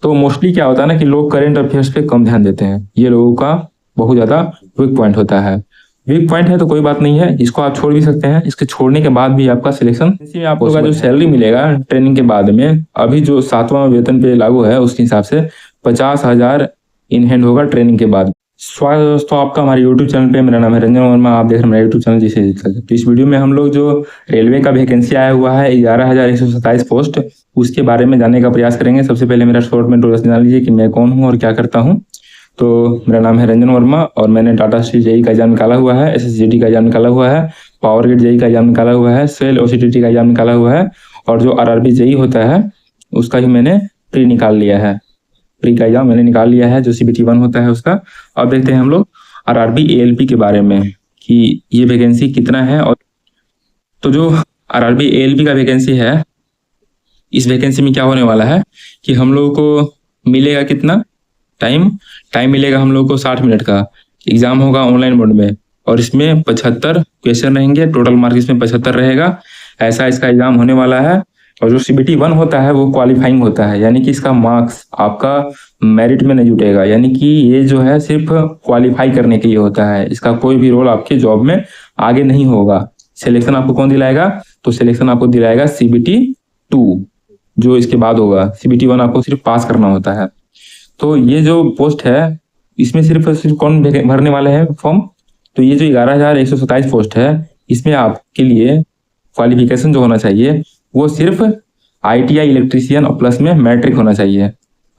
तो मोस्टली क्या होता है ना कि लोग करंट अफेयर्स पे कम ध्यान देते हैं, ये लोगों का बहुत ज़्यादा वीक पॉइंट होता है। वीक पॉइंट है तो कोई बात नहीं है, इसको आप छोड़ भी सकते हैं। इसके छोड़ने के बाद भी आपका सिलेक्शन, इसमें आप लोगों का जो सैलरी मिलेगा ट्रेनिंग के बाद में, अभी जो 7वां वेतन पे लागू है उसके हिसाब से 50,000 इन हैंड होगा ट्रेनिंग के बाद। स्वागत है दोस्तों आपका हमारे यूट्यूब चैनल पे। मेरा नाम है रंजन वर्मा, आप देख रहे हैं मेरा यूट्यूब चैनल जिसे। तो इस वीडियो में हम लोग जो रेलवे का वैकेंसी आया हुआ है 11,127 पोस्ट, उसके बारे में जानने का प्रयास करेंगे। सबसे पहले मेरा शॉर्ट में इंट्रोडक्शन जान लीजिए कि मैं कौन हूँ और क्या करता हूँ। तो मेरा नाम है रंजन वर्मा और मैंने टाटा स्टील जेई का एग्जाम निकाला हुआ है, SSGD का एग्जाम निकाला हुआ है, पावर ग्रिड जेई का एग्जाम निकाला हुआ है, सेल OCTT का एग्जाम निकाला हुआ है और जो RRB जेई होता है उसका ही मैंने प्री निकाल लिया है। प्री का एग्जाम मैंने निकाल लिया है, जो CBT 1 होता है उसका। अब देखते हैं हम लोग RRB ALP के बारे में कि ये वैकेंसी कितना है। और तो जो RRB ALP का वैकेंसी है, इस वैकेंसी में क्या होने वाला है कि हम लोगों को मिलेगा कितना टाइम मिलेगा हम लोग को 60 मिनट का। एग्जाम होगा ऑनलाइन मोड में और इसमें 75 क्वेश्चन रहेंगे, टोटल मार्क इसमें 75 रहेगा, ऐसा इसका एग्जाम होने वाला है। और जो CBT 1 होता है वो क्वालिफाइंग होता है, यानी कि इसका मार्क्स आपका मेरिट में नहीं जुटेगा, यानी कि ये जो है सिर्फ क्वालिफाई करने के लिए होता है, इसका कोई भी रोल आपके जॉब में आगे नहीं होगा। सिलेक्शन आपको कौन दिलाएगा? तो सिलेक्शन आपको दिलाएगा CBT 2 जो इसके बाद होगा। CBT 1 आपको सिर्फ पास करना होता है। तो ये जो पोस्ट है इसमें सिर्फ कौन भरने वाले हैं फॉर्म? तो ये जो 11,127 पोस्ट है इसमें आपके लिए क्वालिफिकेशन जो होना चाहिए वो सिर्फ ITI इलेक्ट्रीशियन और प्लस में मैट्रिक होना चाहिए।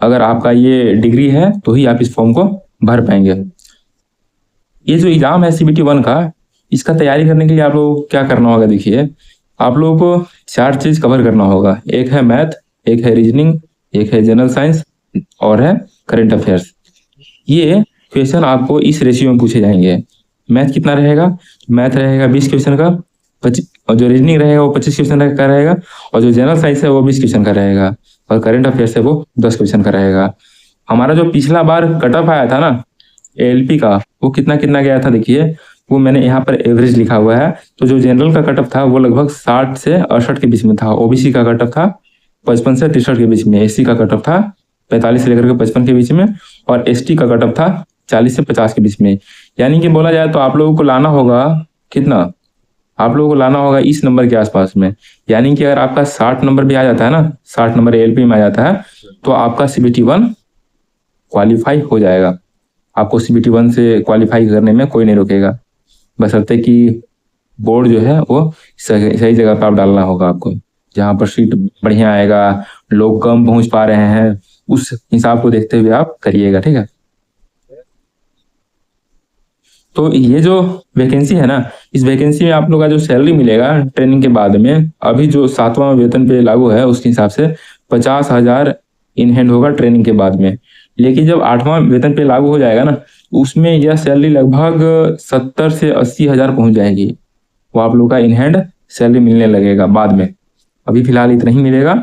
अगर आपका ये डिग्री है तो ही आप इस फॉर्म को भर पाएंगे। ये जो एग्जाम है CBT 1 का, इसका तैयारी करने के लिए आप लोगों को क्या करना होगा? देखिए, आप लोगों को 4 चीज कवर करना होगा। एक है मैथ, एक है रीजनिंग, एक है जनरल साइंस और है करंट अफेयर्स। ये क्वेश्चन आपको इस रेशियो में पूछे जाएंगे। मैथ कितना रहेगा? मैथ रहेगा 20 क्वेश्चन का, और जो रीजनिंग रहेगा वो 25 क्वेश्चन का रहेगा, और जो जनरल साइंस है वो 20 क्वेश्चन का रहेगा, और करंट अफेयर्स है वो 10 क्वेश्चन का रहेगा। हमारा जो पिछला बार कट ऑफ आया था ना ALP का, वो कितना कितना गया था देखिए, वो मैंने यहाँ पर एवरेज लिखा हुआ है। तो जो जनरल का कट ऑफ था वो लगभग 60 से 68 के बीच में था, OBC का कट ऑफ था 55 से 63 के बीच में, SC का कट ऑफ था 45 से लेकर के 55 के बीच में, और ST का कट ऑफ था 40 से 50 के बीच में। यानी कि बोला जाए तो आप लोगों को लाना होगा कितना? आप लोगों को लाना होगा इस नंबर के आसपास में। यानी कि अगर आपका 60 नंबर भी आ जाता है ना, 60 नंबर ALP में आ जाता है, तो आपका CBT 1 क्वालिफाई हो जाएगा। आपको CBT 1 से क्वालिफाई करने में कोई नहीं रोकेगा, बशर्ते कि बोर्ड जो है वो सही जगह पर आप डालना होगा आपको, जहाँ पर सीट बढ़िया आएगा, लोग कम पहुंच पा रहे हैं, उस हिसाब को देखते हुए आप करिएगा, ठीक है। तो ये जो वैकेंसी है ना, इस वैकेंसी में आप लोग का जो सैलरी मिलेगा ट्रेनिंग के बाद में, अभी जो 7वां वेतन पे लागू है उसके हिसाब से 50,000 इन हैंड होगा ट्रेनिंग के बाद में। लेकिन जब 8वां वेतन पे लागू हो जाएगा ना, उसमें यह सैलरी लगभग 70 से 80 हजार पहुंच जाएगी। वो आप लोग का इन हैंड सैलरी मिलने लगेगा बाद में, अभी फिलहाल इतना ही मिलेगा।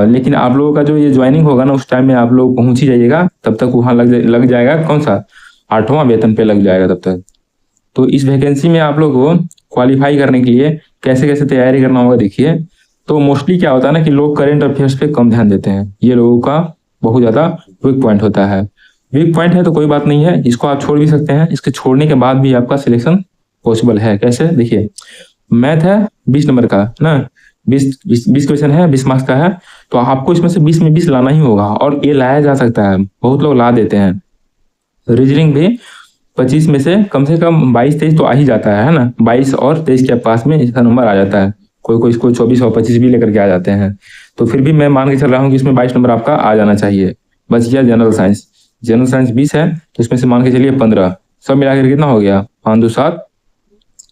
लेकिन आप लोगों का जो ये ज्वाइनिंग होगा ना, उस टाइम में आप लोग पहुंच ही जाइएगा, तब तक वहाँ लग जाएगा कौन सा 8वां वेतन पे लग जाएगा तब तक। तो इस वैकेंसी में आप लोग को क्वालिफाई करने के लिए कैसे कैसे तैयारी करना होगा देखिए। तो मोस्टली क्या होता है ना कि लोग करंट अफेयर्स पे कम ध्यान देते हैं, ये लोगों का बहुत ज़्यादा वीक पॉइंट होता है। वीक पॉइंट है तो कोई बात नहीं है, इसको आप छोड़ भी सकते हैं। इसके छोड़ने के बाद भी आपका सिलेक्शन पॉसिबल है। कैसे? देखिए, मैथ है 20 नंबर का ना, 20 क्वेश्चन है, 20 मार्क्स का है, तो आपको इसमें से 20 में 20 लाना ही होगा, और ये लाया जा सकता है, बहुत लोग ला देते हैं। रीजनिंग भी 25 में से कम 22-23 तो आ ही जाता है ना, 22 और 23 के पास में इसका नंबर आ जाता है। कोई इसको 24 और 25 भी लेकर के आ जाते हैं। तो फिर भी मैं मान के चल रहा हूँ कि इसमें 22 नंबर आपका आ जाना चाहिए। बच गया जनरल साइंस। जनरल साइंस 20 है तो इसमें से मान के चलिए 15, सब मिलाकर कितना हो गया? 5 2 7,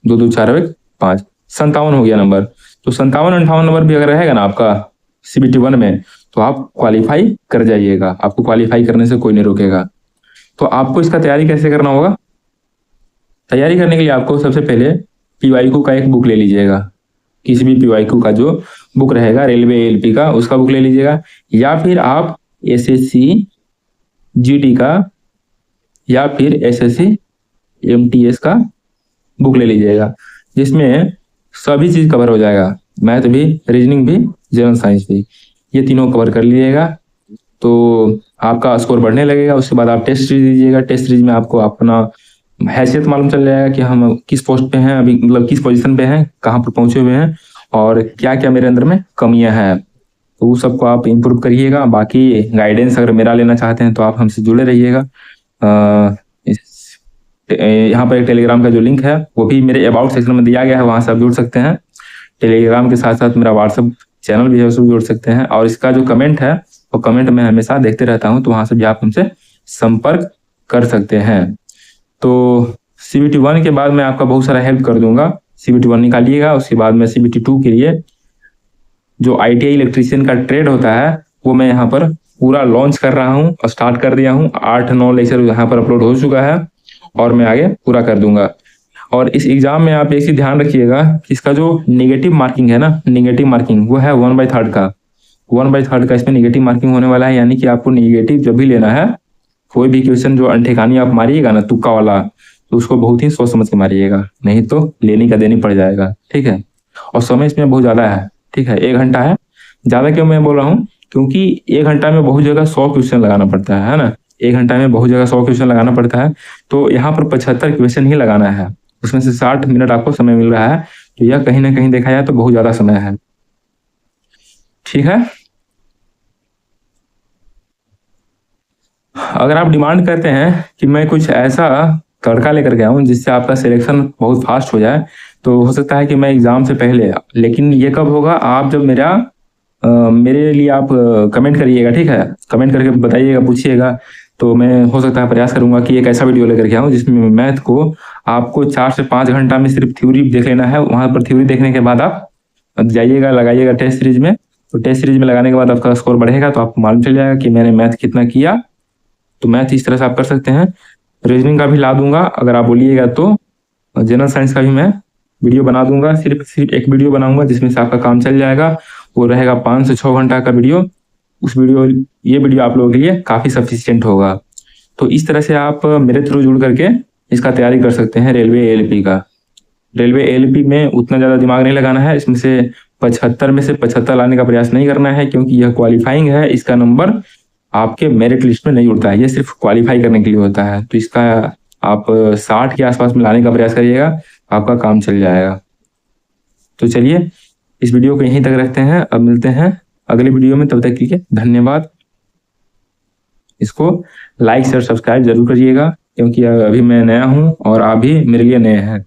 2 2 4 1 5, 57 हो गया नंबर। तो 57-58 नंबर भी अगर रहेगा ना आपका CBT 1 में, तो आप क्वालिफाई कर जाइएगा, आपको क्वालिफाई करने से कोई नहीं रोकेगा। तो आपको इसका तैयारी कैसे करना होगा? तैयारी करने के लिए आपको सबसे पहले PYQ का एक बुक ले लीजिएगा, किसी भी PYQ का जो बुक रहेगा रेलवे ALP का, उसका बुक ले लीजिएगा, या फिर आप SSC GD का या फिर SSC MTS का बुक ले लीजिएगा, जिसमें सभी चीज कवर हो जाएगा, मैथ भी, रीजनिंग भी, जनरल साइंस भी, ये तीनों कवर कर लीजिएगा। तो आपका स्कोर बढ़ने लगेगा। उसके बाद आप टेस्ट सीरीज दीजिएगा। टेस्ट सीरीज में आपको अपना हैसियत मालूम चल जाएगा कि हम किस पोस्ट पे हैं अभी, मतलब किस पोजीशन पे हैं, कहाँ पर पहुंचे हुए हैं और क्या क्या मेरे अंदर में कमियां हैं। तो उस सबको आप इम्प्रूव करिएगा। बाकी गाइडेंस अगर मेरा लेना चाहते हैं तो आप हमसे जुड़े रहिएगा। यहाँ पर एक टेलीग्राम का जो लिंक है वो भी मेरे अबाउट सेक्शन में दिया गया है, वहाँ से आप जुड़ सकते हैं। टेलीग्राम के साथ साथ मेरा व्हाट्सअप चैनल भी है, उसमें जुड़ सकते हैं। और इसका जो कमेंट है वो कमेंट मैं हमेशा देखते रहता हूँ, तो वहाँ से भी आप हमसे संपर्क कर सकते हैं। तो CBT 1 के बाद मैं आपका बहुत सारा हेल्प कर दूंगा। CBT 1 निकालिएगा, उसके बाद मैं CBT 2 के लिए जो ITI इलेक्ट्रीशियन का ट्रेड होता है वो मैं यहाँ पर पूरा लॉन्च कर रहा हूँ और स्टार्ट कर दिया हूँ। 8-9 लेक्चर यहाँ पर अपलोड हो चुका है और मैं आगे पूरा कर दूंगा। और इस एग्जाम में आप एक चीज ध्यान रखिएगा कि इसका जो नेगेटिव मार्किंग है ना, नेगेटिव मार्किंग वो है 1/3 का। 1/3 का इसमें नेगेटिव मार्किंग होने वाला है, यानी कि आपको नेगेटिव जब भी लेना है, कोई भी क्वेश्चन जो अनठेकानी आप मारिएगा ना, तुक्का वाला, तो उसको बहुत ही सोच समझ के मारिएगा, नहीं तो लेनी का देनी पड़ जाएगा। ठीक है। और समय इसमें बहुत ज्यादा है। ठीक है, 1 घंटा है। ज्यादा क्यों मैं बोल रहा हूँ, क्योंकि 1 घंटा में बहुत जगह 100 क्वेश्चन लगाना पड़ता है ना। 1 घंटा में बहुत जगह 100 क्वेश्चन लगाना पड़ता है, तो यहाँ पर 75 क्वेश्चन ही लगाना है, उसमें से 60 मिनट आपको समय मिल रहा है। तो यह कहीं ना कहीं देखा जाए तो बहुत ज्यादा समय है। ठीक है। अगर आप डिमांड करते हैं कि मैं कुछ ऐसा तड़का लेकर के आऊँ जिससे आपका सिलेक्शन बहुत फास्ट हो जाए, तो हो सकता है कि मैं एग्जाम से पहले, लेकिन ये कब होगा, आप जब मेरे लिए आप कमेंट करिएगा। ठीक है, कमेंट करके बताइएगा, पूछिएगा, तो मैं हो सकता है प्रयास करूंगा कि एक ऐसा वीडियो लेकर के आऊँ जिसमें मैथ को आपको 4 से 5 घंटा में सिर्फ थ्योरी देख लेना है। वहां पर थ्योरी देखने के बाद आप जाइएगा, लगाइएगा टेस्ट सीरीज में। तो टेस्ट सीरीज में लगाने के बाद आपका स्कोर बढ़ेगा, तो आपको मालूम चल जाएगा कि मैंने मैथ कितना किया। तो मैथ इस तरह से आप कर सकते हैं। रीजनिंग का भी ला दूंगा अगर आप बोलिएगा तो। जनरल साइंस का भी मैं वीडियो बना दूंगा, सिर्फ एक वीडियो बनाऊंगा जिसमें से आपका काम चल जाएगा। वो रहेगा 5 से 6 घंटा का वीडियो। ये वीडियो आप लोगों के लिए काफी सफिशिएंट होगा। तो इस तरह से आप मेरे थ्रू जुड़ करके इसका तैयारी कर सकते हैं रेलवे ALP का। रेलवे ALP में उतना ज्यादा दिमाग नहीं लगाना है, इसमें से 75 में से 75 लाने का प्रयास नहीं करना है, क्योंकि यह क्वालिफाइंग है। इसका नंबर आपके मेरिट लिस्ट में नहीं उड़ता है, ये सिर्फ क्वालिफाई करने के लिए होता है। तो इसका आप 60 के आसपास में लाने का प्रयास करिएगा, आपका काम चल जाएगा। तो चलिए इस वीडियो को यहीं तक रखते हैं, अब मिलते हैं अगले वीडियो में। तब तक के लिए धन्यवाद। इसको लाइक शेयर सब्सक्राइब जरूर करिएगा, क्योंकि अभी मैं नया हूं और आप भी मेरे लिए नए हैं।